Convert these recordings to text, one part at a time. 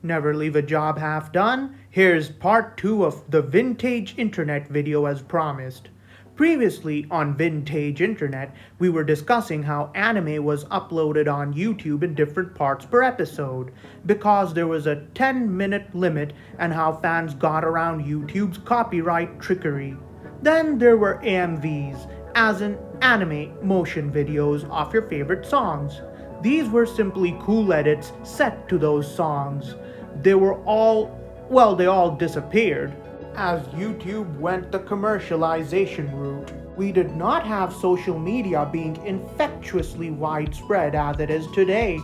Never leave a job half done. Here's part 2 of the Vintage Internet video as promised. Previously on Vintage Internet, we were discussing how anime was uploaded on YouTube in different parts per episode because there was a 10-minute limit and how fans got around YouTube's copyright trickery. Then there were AMVs, as in anime motion videos of your favorite songs. These were simply cool edits set to those songs. They all disappeared as YouTube went the commercialization route. We did not have social media being infectiously widespread as it is today.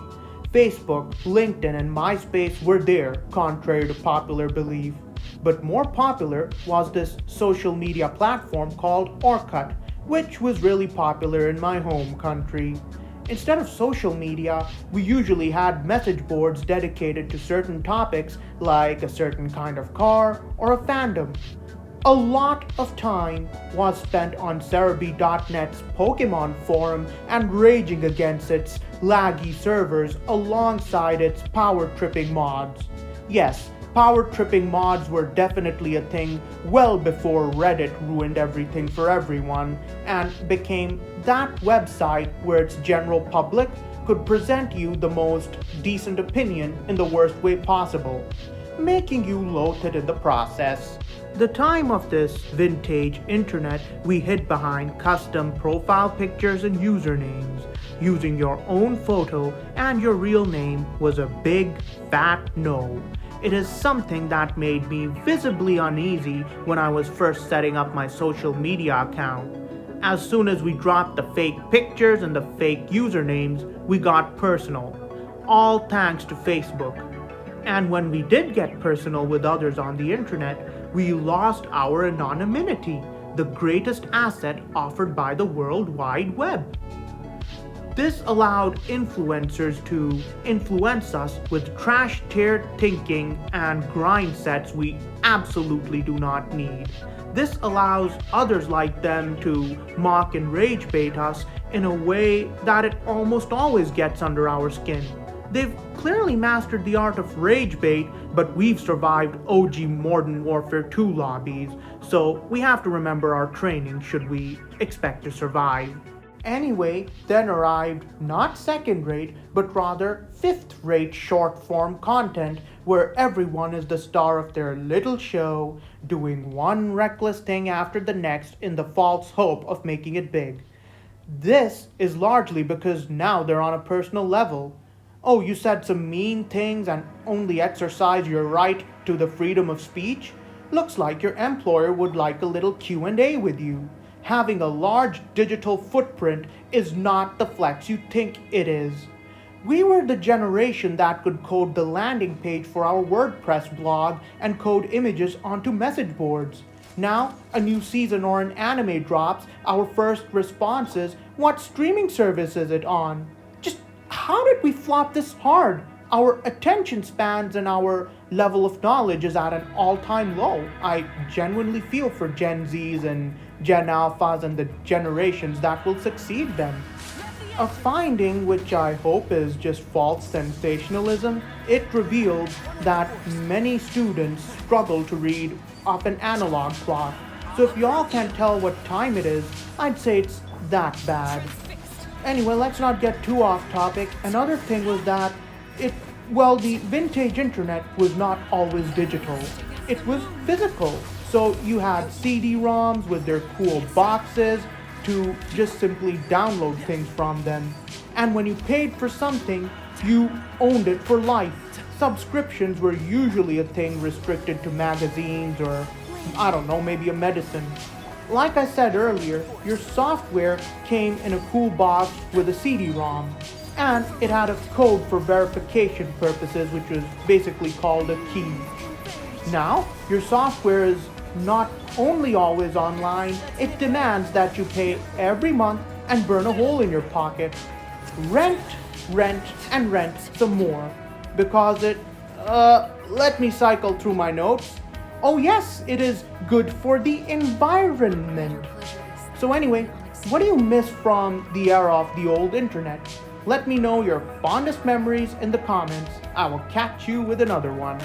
Facebook, LinkedIn, and MySpace were there, contrary to popular belief. But more popular was this social media platform called Orkut, which was really popular in my home country. Instead of social media, we usually had message boards dedicated to certain topics like a certain kind of car or a fandom. A lot of time was spent on Cerebi.net's Pokemon forum and raging against its laggy servers alongside its power-tripping mods. Yes, power-tripping mods were definitely a thing well before Reddit ruined everything for everyone and became that website where its general public could present you the most decent opinion in the worst way possible, making you loathe in the process. The time of this vintage internet, we hid behind custom profile pictures and usernames. Using your own photo and your real name was a big, fat no. It is something that made me visibly uneasy when I was first setting up my social media account. As soon as we dropped the fake pictures and the fake usernames, we got personal. All thanks to Facebook. And when we did get personal with others on the internet, we lost our anonymity, the greatest asset offered by the World Wide Web. This allowed influencers to influence us with trash-tier thinking and grind sets we absolutely do not need. This allows others like them to mock and rage bait us in a way that it almost always gets under our skin. They've clearly mastered the art of rage bait, but we've survived OG Modern Warfare 2 lobbies, so we have to remember our training should we expect to survive. Anyway, then arrived not second-rate, but rather fifth-rate short-form content where everyone is the star of their little show, doing one reckless thing after the next in the false hope of making it big. This is largely because now they're on a personal level. Oh, you said some mean things and only exercise your right to the freedom of speech? Looks like your employer would like a little Q&A with you. Having a large digital footprint is not the flex you think it is. We were the generation that could code the landing page for our WordPress blog and code images onto message boards. Now, a new season or an anime drops, our first response is, what streaming service is it on? Just how did we flop this hard? Our attention spans and our level of knowledge is at an all-time low. I genuinely feel for Gen Zs and Gen Alphas and the generations that will succeed them. A finding which I hope is just false sensationalism, it revealed that many students struggle to read off an analog clock. So if y'all can't tell what time it is, I'd say it's that bad. Anyway, let's not get too off topic. Another thing was that the vintage internet was not always digital. It was physical. So you had CD-ROMs with their cool boxes to just simply download things from them. And when you paid for something, you owned it for life. Subscriptions were usually a thing restricted to magazines or, maybe a medicine. Like I said earlier, your software came in a cool box with a CD-ROM. And it had a code for verification purposes, which was basically called a key. Now, your software is not only always online, it demands that you pay every month and burn a hole in your pocket. Rent, and rent some more. Because let me cycle through my notes. Oh yes, it is good for the environment. So anyway, what do you miss from the era of the old internet? Let me know your fondest memories in the comments. I will catch you with another one.